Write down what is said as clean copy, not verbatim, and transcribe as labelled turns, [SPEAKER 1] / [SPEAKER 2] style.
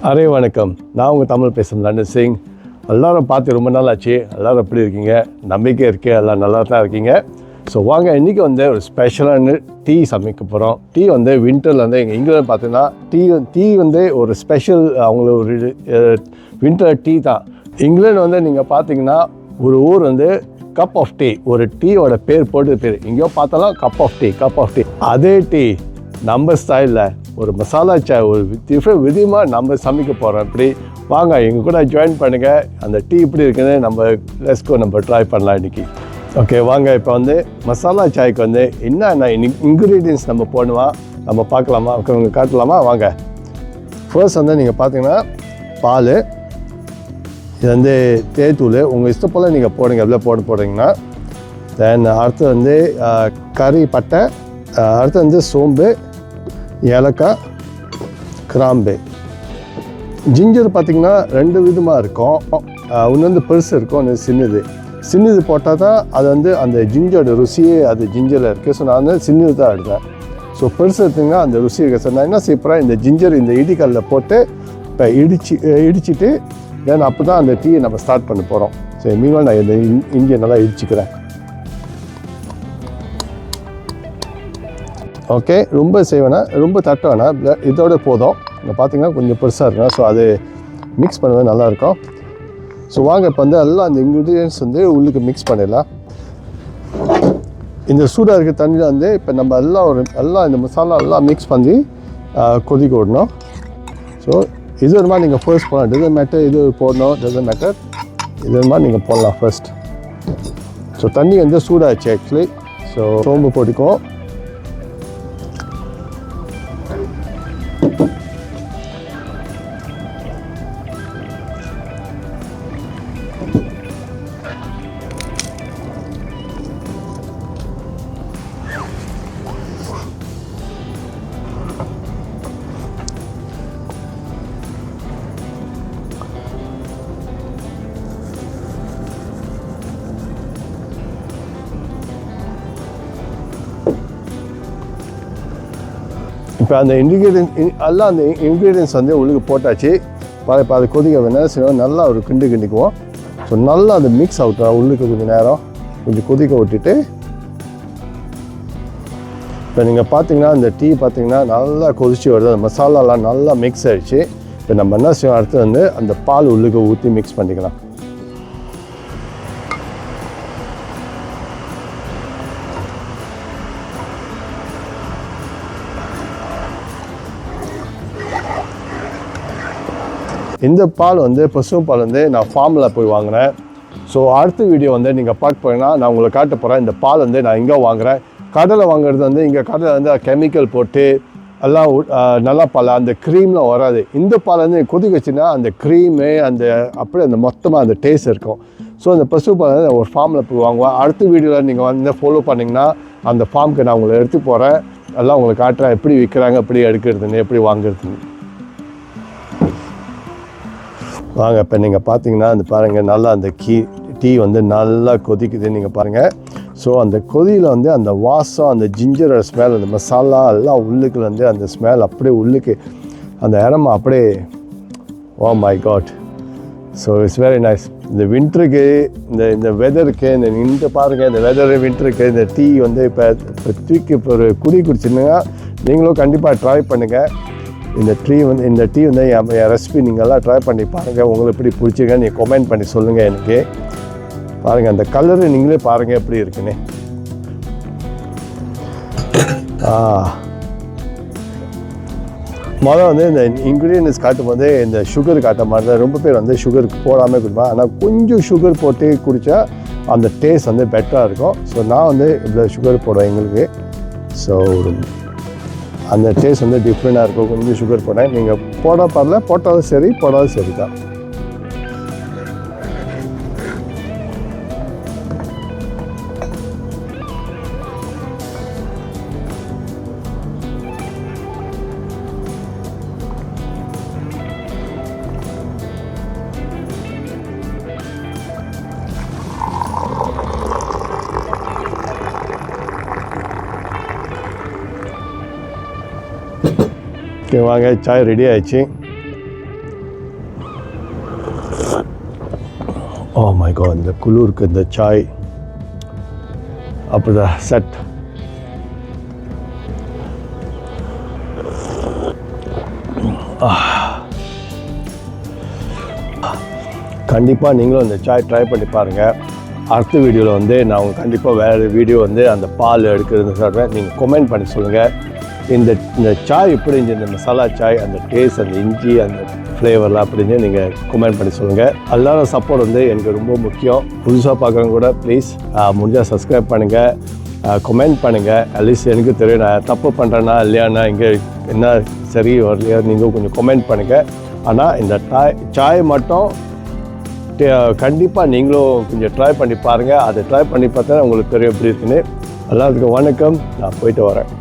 [SPEAKER 1] Array வணக்கம். நான் உங்கள் தமிழ் பேசுகிறேன் லண்டன் சிங். எல்லோரும் பார்த்து ரொம்ப நாள் ஆச்சு. எல்லோரும் எப்படி இருக்கீங்க? நம்பிக்கை இருக்கே, எல்லாம் நல்லா தான் இருக்கீங்க. ஸோ வாங்க, இன்றைக்கி வந்து ஒரு ஸ்பெஷலான டீ சமைக்க போகிறோம். டீ வந்து வின்டரில் வந்து எங்கள் இங்கிலாந்து பார்த்தீங்கன்னா டீ வந்து ஒரு ஸ்பெஷல், அவங்கள ஒரு வின்டர் டீ தான். இங்கிலாந்து வந்து நீங்கள் பார்த்தீங்கன்னா ஒரு ஊர் வந்து கப் ஆஃப் டீ, ஒரு டீயோட பேர் போட்டு பேர் எங்கேயோ பார்த்தாலும் கப் ஆஃப் டீ. அதே டீ நம்ம ஸ்டைலில் ஒரு மசாலா சாய், ஒரு டிஃப்ரெண்ட் விதமாக நம்ம சமைக்க போகிறோம். இப்படி வாங்க எங்கள் கூட ஜாயின் பண்ணுங்கள். அந்த டீ இப்படி இருக்குன்னு நம்ம ட்ரை பண்ணலாம் இன்றைக்கி. ஓகே வாங்க, இப்போ வந்து மசாலா சாய்க்கு வந்து என்னென்ன இன்க்ரீடியன்ஸ் நம்ம போடுவோம் நம்ம பார்க்கலாமா? உங்களுக்கு காட்டலாமா? வாங்க. ஃபர்ஸ்ட் வந்து நீங்கள் பார்த்தீங்கன்னா பால், இது வந்து தேத்தூள் உங்கள் இஷ்டம் போல் நீங்கள் போடுங்க. எவ்வளோ போடுறீங்கன்னா தென் அடுத்து வந்து கறி பட்டை, அடுத்து வந்து சோம்பு, ஏலக்காய், கிராம்பு. ஜிஞ்சர் பார்த்திங்கன்னா ரெண்டு விதமாக இருக்கும். ஒன்று வந்து பெருசு இருக்கும், ஒன்று சின்னது போட்டால் தான் அது வந்து அந்த ஜிஞ்சரோட ருசியே அது ஜிஞ்சரில் இருக்குது. ஸோ நான் வந்து சின்னது தான் எடுத்தேன். ஸோ பெருசு எடுத்திங்கன்னா அந்த ருசி இருக்குது. ஸோ நான் என்ன செய்யப்போகிறேன், இந்த ஜிஞ்சர் இந்த இடிக்கல்லில் போட்டு இப்போ இடிச்சிட்டு தென் அப்போ தான் அந்த டீயை நம்ம ஸ்டார்ட் பண்ண போகிறோம். ஸோ மீன்வால் நான் இந்த இஞ்சியை நல்லா இடிச்சிக்கிறேன். ஓகே, ரொம்ப செய்வேனா, ரொம்ப தட்ட வேணாம், இதோட போதும். இங்கே பார்த்தீங்கன்னா கொஞ்சம் பெருசாக இருக்கும். ஸோ அது மிக்ஸ் பண்ணுறது நல்லாயிருக்கும். ஸோ வாங்க இப்போ வந்து எல்லாம் அந்த இன்க்ரீடியன்ட்ஸ் வந்து உள்ளுக்கு மிக்ஸ் பண்ணிடலாம். இந்த சூடாக இருக்க தண்ணியில் வந்து இப்போ நம்ம எல்லாம் இந்த மசாலா எல்லாம் மிக்ஸ் பண்ணி கொதிக்க விடணும். ஸோ இது ஒரு மாதிரி நீங்கள் ஃபர்ஸ்ட் போடலாம். டசன்ட் மேட்டர் இது போடணும், டசன்ட் மேட்டர், இது ஒரு மாதிரி நீங்கள் போடலாம் ஃபர்ஸ்ட். ஸோ தண்ணி வந்து சூடாகிடுச்சு ஆக்சுவலி. ஸோ சோம்பு போட்டுக்குவோம். இப்போ அந்த இன்க்ரீடியன்ஸ் வந்து உள்ளுக்கு போட்டாச்சு. இப்போ அது கொதிக்க வேணால் செய்வோம், நல்லா ஒரு கிண்டிக்குவோம். ஸோ நல்லா அது மிக்ஸ் ஆகட்டும் உள்ளுக்கு கொஞ்சம் நேரம், கொஞ்சம் கொதிக்க விட்டுட்டு இப்போ நீங்கள் பார்த்தீங்கன்னா அந்த டீ பார்த்தீங்கன்னா நல்லா கொதிச்சு வருது. அந்த மசாலாலாம் நல்லா மிக்ஸ் ஆகிடுச்சு. இப்போ நம்ம என்ன செய்வோம், அடுத்து வந்து அந்த பால் உள்ளுக்கு ஊற்றி மிக்ஸ் பண்ணிக்கலாம். இந்த பால் வந்து பசும் பால் வந்து நான் ஃபார்மில் போய் வாங்கினேன். ஸோ அடுத்த வீடியோ வந்து நீங்கள் பார்க்க போனீங்கன்னா நான் உங்களுக்கு காட்ட போகிறேன். இந்த பால் வந்து நான் எங்கே வாங்குகிறேன். கடலை வாங்குறது வந்து இங்கே கடலை வந்து கெமிக்கல் போட்டு எல்லாம் நல்லா பால், அந்த க்ரீம்லாம் வராது. இந்த பால் வந்து கொதிக்க வச்சுன்னா அந்த க்ரீமு அந்த அப்படியே அந்த மொத்தமாக அந்த டேஸ்ட் இருக்கும். ஸோ அந்த பசு பால் வந்து ஒரு ஃபார்மில் போய் வாங்குவேன். அடுத்த வீடியோவில் நீங்கள் வந்து ஃபாலோ பண்ணிங்கன்னா அந்த ஃபார்முக்கு நான் உங்களை எடுத்து போகிறேன். எல்லாம் உங்களுக்கு காட்டுறேன் எப்படி விற்கிறாங்க, எப்படி எடுக்கிறதுன்னு, எப்படி வாங்குறதுன்னு. வாங்க, இப்போ நீங்கள் பார்த்தீங்கன்னா அந்த பாருங்கள் நல்லா அந்த டீ வந்து நல்லா கொதிக்குது நீங்கள் பாருங்கள். ஸோ அந்த கொதியில் வந்து அந்த வாசம், அந்த ஜிஞ்சரோட ஸ்மெல், அந்த மசாலா எல்லாம் உள்ளுக்கு வந்து அந்த ஸ்மெல் அப்படியே உள்ளுக்கு அந்த அரமா அப்படியே, oh my God. So it's very nice. இந்த வின்டருக்கு இந்த வெதருக்கு இந்த பாருங்கள், இந்த வெதரு வின்டருக்கு இந்த டீ வந்து இப்போ தூக்கி இப்போ ஒரு குடிச்சிருந்தீங்கன்னா நீங்களும் கண்டிப்பாக ட்ரை பண்ணுங்கள். இந்த டீ வந்து என் ரெசிபி நீங்கள்லாம் ட்ரை பண்ணி பாருங்கள். உங்களுக்கு எப்படி பிடிச்சிருக்கேன்னு நீங்கள் கமெண்ட் பண்ணி சொல்லுங்கள் எனக்கு. பாருங்கள் அந்த கலரு நீங்களே பாருங்கள் எப்படி இருக்குன்னு. முதல்ல வந்து இந்த இன்க்ரீடியன்ஸ் காட்டும் போது இந்த சுகர் காட்ட மாதிரி தான். ரொம்ப பேர் வந்து சுகர் போடாமல் குடிப்பேன். ஆனால் கொஞ்சம் சுகர் போட்டு குடித்தா அந்த டேஸ்ட் வந்து பெட்டராக இருக்கும். ஸோ நான் வந்து இவ்வளோ சுகர் போடுவேன் எங்களுக்கு. ஸோ அந்த டேஸ்ட் வந்து டிஃப்ரெண்ட்டாக இருக்கும். கொஞ்சம் சுகர் போட்டேன். நீங்கள் போட்டாலும் சரி தான். ஓகே வாங்க, சாய் ரெடி ஆயிடுச்சு. ஓ மை காட், இந்த குளிருக்கு இந்த சாய் அப்படிதான் செட். கண்டிப்பாக நீங்களும் இந்த சாய் ட்ரை பண்ணி பாருங்கள். அடுத்த வீடியோவில் வந்து நான் உங்களுக்கு கண்டிப்பாக வேறு வீடியோ வந்து அந்த பால் எடுக்கிறது சொல்கிறேன். நீங்கள் கமெண்ட் பண்ணி சொல்லுங்கள் இந்த சாய் எப்படி இருந்துச்சு, இந்த மசாலா சாய், அந்த டேஸ்ட், அந்த இஞ்சி, அந்த ஃப்ளேவர்லாம் அப்படின்னு நீங்கள் கமெண்ட் பண்ணி சொல்லுங்கள். எல்லாரும் சப்போர்ட் வந்து எனக்கு ரொம்ப முக்கியம். புதுசாக பார்க்குறவங்க கூட ப்ளீஸ் முடிஞ்சால் சப்ஸ்கிரைப் பண்ணுங்கள், கமெண்ட் பண்ணுங்கள். அட்லீஸ்ட் எனக்கு தெரியும் நான் தப்பு பண்ணுறேன்னா இல்லையாண்ணா, இங்கே என்ன சரி வரலையா, நீங்கள் கொஞ்சம் கமெண்ட் பண்ணுங்கள். ஆனால் இந்த சாய் மட்டும் கண்டிப்பாக நீங்களும் கொஞ்சம் ட்ரை பண்ணி பாருங்கள். அதை ட்ரை பண்ணி பார்த்தா உங்களுக்கு தெரியும் எப்படி இருக்குன்னு. எல்லாத்துக்கும் வணக்கம், நான் போயிட்டு வரேன்.